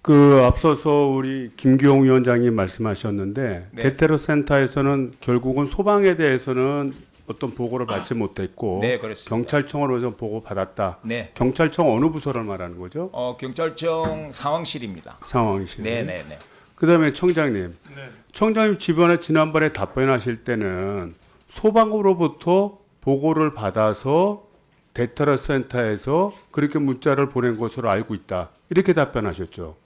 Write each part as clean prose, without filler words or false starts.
앞서서 우리 김규용 위원장님 말씀하셨는데 네. 대테러 센터에서는 결국은 소방에 대해서는 어떤 보고를 받지 못했고 네, 그렇습니다. 경찰청으로서 보고 받았다. 네. 경찰청 어느 부서를 말하는 거죠? 경찰청 상황실입니다. 상황실. 네네네. 그다음에 청장님. 네. 청장님 지난번에 답변하실 때는 소방으로부터 보고를 받아서 대테러 센터에서 그렇게 문자를 보낸 것으로 알고 있다. 이렇게 답변하셨죠.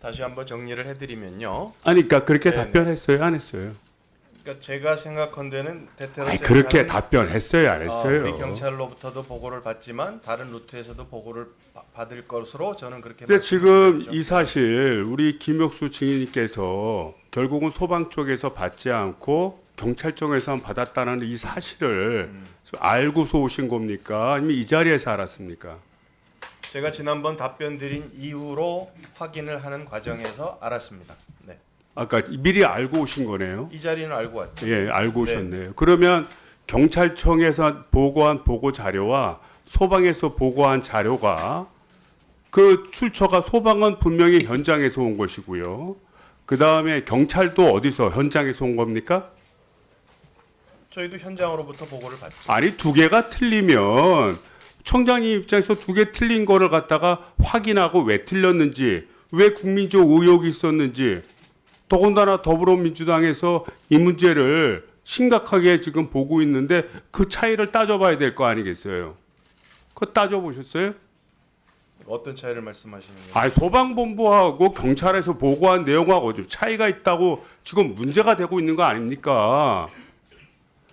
다시 한번 정리를 해드리면요. 아니, 그러니까 그렇게 네네. 답변했어요, 안 했어요? 그러니까 제가 생각컨대는 대테러 아니, 센터는 그렇게 답변했어요, 안 했어요? 우리 경찰로부터도 보고를 받지만 다른 루트에서도 보고를 받을 것으로 저는 그렇게. 근데 지금 말씀드렸죠. 이 사실 우리 김혁수 증인님께서 결국은 소방 쪽에서 받지 않고 경찰청에서만 받았다는 이 사실을 알고서 오신 겁니까? 아니면 이 자리에서 알았습니까? 제가 지난번 답변 드린 이후로 확인을 하는 과정에서 알았습니다. 네. 아까 미리 알고 오신 거네요. 이 자리는 알고 왔죠. 예, 알고 네. 오셨네요. 그러면 경찰청에서 보고한 보고 자료와 소방에서 보고한 자료가 그 출처가 소방은 분명히 현장에서 온 것이고요. 그 다음에 경찰도 어디서 현장에서 온 겁니까? 저희도 현장으로부터 보고를 받죠. 아니 두 개가 틀리면 청장님 입장에서 두 개 틀린 거를 갖다가 확인하고 왜 틀렸는지, 왜 국민적 의혹이 있었는지, 더군다나 더불어민주당에서 이 문제를 심각하게 지금 보고 있는데 그 차이를 따져봐야 될 거 아니겠어요? 그거 따져보셨어요? 어떤 차이를 말씀하시는 거예요? 아, 소방본부하고 경찰에서 보고한 내용하고 좀 차이가 있다고 지금 문제가 되고 있는 거 아닙니까?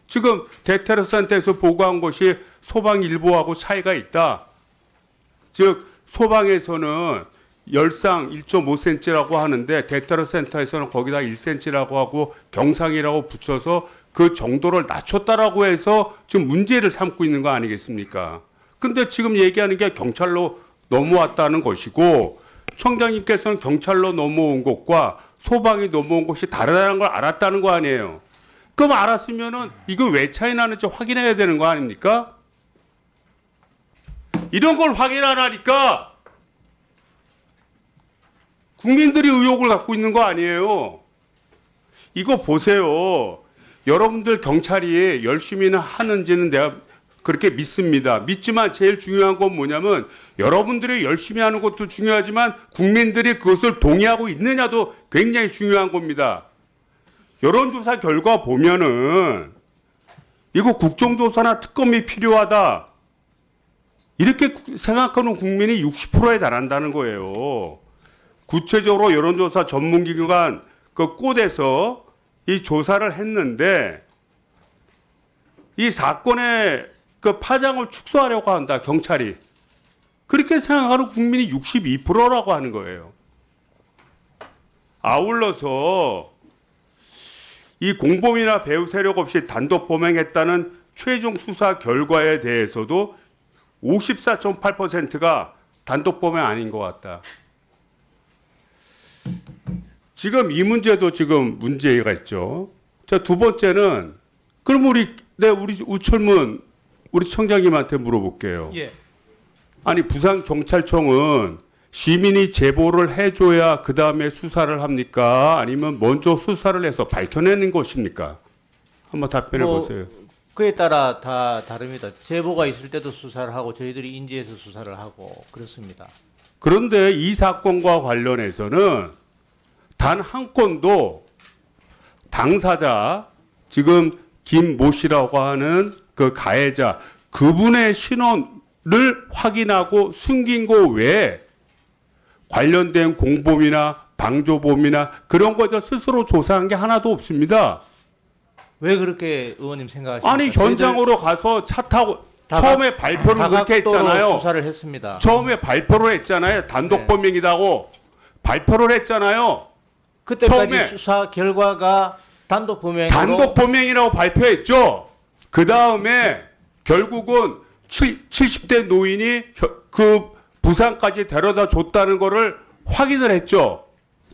지금 대테러 센터에서 보고한 것이 소방 일부하고 차이가 있다. 즉 소방에서는 열상 1.5cm라고 하는데 대테러 센터에서는 거기다 1cm라고 하고 경상이라고 붙여서 그 정도를 낮췄다라고 해서 지금 문제를 삼고 있는 거 아니겠습니까? 근데 지금 얘기하는 게 경찰로 넘어왔다는 것이고 청장님께서는 경찰로 넘어온 것과 소방이 넘어온 것이 다르다는 걸 알았다는 거 아니에요. 그럼 알았으면은 이거 왜 차이 나는지 확인해야 되는 거 아닙니까? 이런 걸 확인 안 하니까 국민들이 의혹을 갖고 있는 거 아니에요. 이거 보세요. 여러분들 경찰이 열심히는 하는지는 내가 그렇게 믿습니다. 믿지만 제일 중요한 건 뭐냐면 여러분들이 열심히 하는 것도 중요하지만 국민들이 그것을 동의하고 있느냐도 굉장히 중요한 겁니다. 여론조사 결과 보면은 이거 국정조사나 특검이 필요하다. 이렇게 생각하는 국민이 60%에 달한다는 거예요. 구체적으로 여론조사 전문기관 그 꽂에서 이 조사를 했는데 이 사건의 그 파장을 축소하려고 한다, 경찰이. 그렇게 생각하는 국민이 62%라고 하는 거예요. 아울러서 이 공범이나 배후 세력 없이 단독 범행했다는 최종 수사 결과에 대해서도 54.8%가 단독 범행 아닌 것 같다. 지금 이 문제도 지금 문제가 있죠. 자, 두 번째는 그럼 우리 우철문 우리 청장님한테 물어볼게요. 예. 아니 부산 경찰청은 시민이 제보를 해줘야 그 다음에 수사를 합니까? 아니면 먼저 수사를 해서 밝혀내는 것입니까? 한번 답변해 보세요. 그에 따라 다 다릅니다. 제보가 있을 때도 수사를 하고 저희들이 인지해서 수사를 하고 그렇습니다. 그런데 이 사건과 관련해서는 단 한 건도 당사자 지금 김모 씨라고 하는 그 가해자 그분의 신원을 확인하고 숨긴 거 외에 관련된 공범이나 방조범이나 그런 거저 스스로 조사한 게 하나도 없습니다. 왜 그렇게 의원님 생각하십니까? 아니 현장으로 가서 차 타고 다각- 처음에 발표를 그렇게 다각도로 했잖아요. 수사를 했습니다. 처음에 발표를 했잖아요. 단독 네. 범행이라고 발표를 했잖아요. 그때까지 처음에 수사 결과가 단독 범행으로 단독 범행이라고 발표했죠. 그 다음에 결국은 70대 노인이 그 부산까지 데려다 줬다는 거를 확인을 했죠.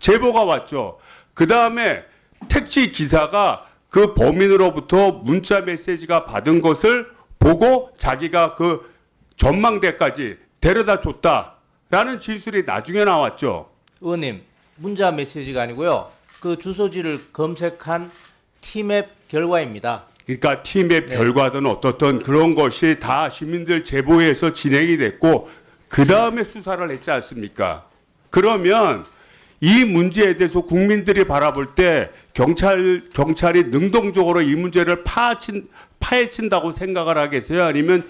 제보가 왔죠. 그 다음에 택시 기사가 그 범인으로부터 문자 메시지가 받은 것을 보고 자기가 그 전망대까지 데려다 줬다라는 진술이 나중에 나왔죠. 의원님, 문자 메시지가 아니고요. 그 주소지를 검색한 티맵 결과입니다. 그러니까 팀의 네. 결과든 어떻든 그런 것이 다 시민들 제보에서 진행이 됐고 그 다음에 수사를 했지 않습니까? 그러면 이 문제에 대해서 국민들이 바라볼 때 경찰이 능동적으로 이 문제를 파헤친다고 생각을 하겠어요? 아니면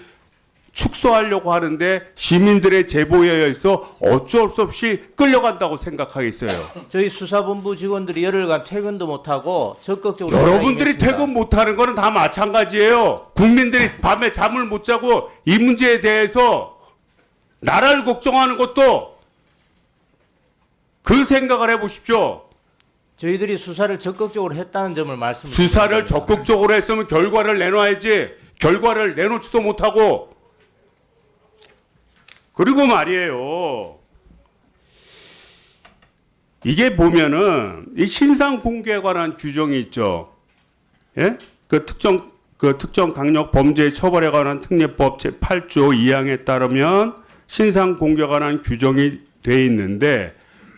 축소하려고 하는데 시민들의 제보에 의해서 어쩔 수 없이 끌려간다고 생각하겠어요? 저희 수사본부 직원들이 열흘간 퇴근도 못하고 적극적으로 여러분들이 임했습니다. 퇴근 못하는 거는 다 마찬가지예요. 국민들이 밤에 잠을 못 자고 이 문제에 대해서 나라를 걱정하는 것도 그 생각을 해보십시오. 저희들이 수사를 적극적으로 했다는 점을 말씀드립니다. 수사를 적극적으로 했으면 결과를 내놔야지. 결과를 내놓지도 못하고. 그리고 말이에요. 이게 보면은 이 신상 공개에 관한 규정이 있죠. 예? 그 특정 강력 범죄 처벌에 관한 특례법 제8조 2항에 따르면 신상 공개에 관한 규정이 돼 있는데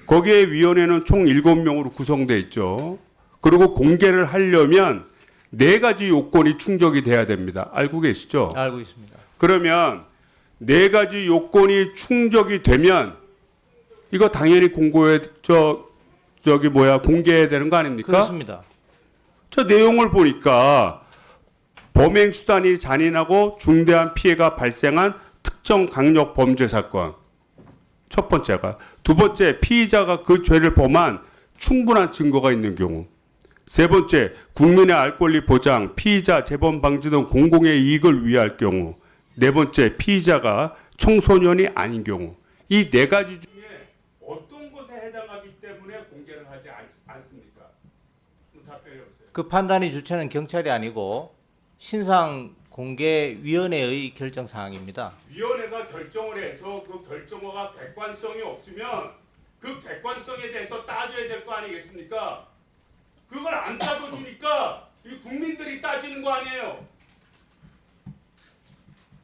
거기에 위원회는 총 7명으로 구성돼 있죠. 그리고 공개를 하려면 4가지 요건이 충족이 돼야 됩니다. 알고 계시죠? 알고 있습니다. 그러면 4가지 요건이 충족이 되면 이거 당연히 공개해야 되는 거 아닙니까? 그렇습니다. 저 내용을 보니까 범행 수단이 잔인하고 중대한 피해가 발생한 특정 강력 범죄 사건. 첫 번째가. 두 번째, 피의자가 그 죄를 범한 충분한 증거가 있는 경우. 세 번째, 국민의 알 권리 보장, 피의자 재범 방지 등 공공의 이익을 위할 경우. 네 번째, 피의자가 청소년이 아닌 경우. 이 4가지 중에 어떤 것에 해당하기 때문에 공개를 하지 않습니까? 답변해 보세요. 그 판단의 주체는 경찰이 아니고 신상공개위원회의 결정 사항입니다. 위원회가 결정을 해서 그 결정어가 객관성이 없으면 그 객관성에 대해서 따져야 될 거 아니겠습니까? 그걸 안 따져주니까 이 국민들이 따지는 거 아니에요.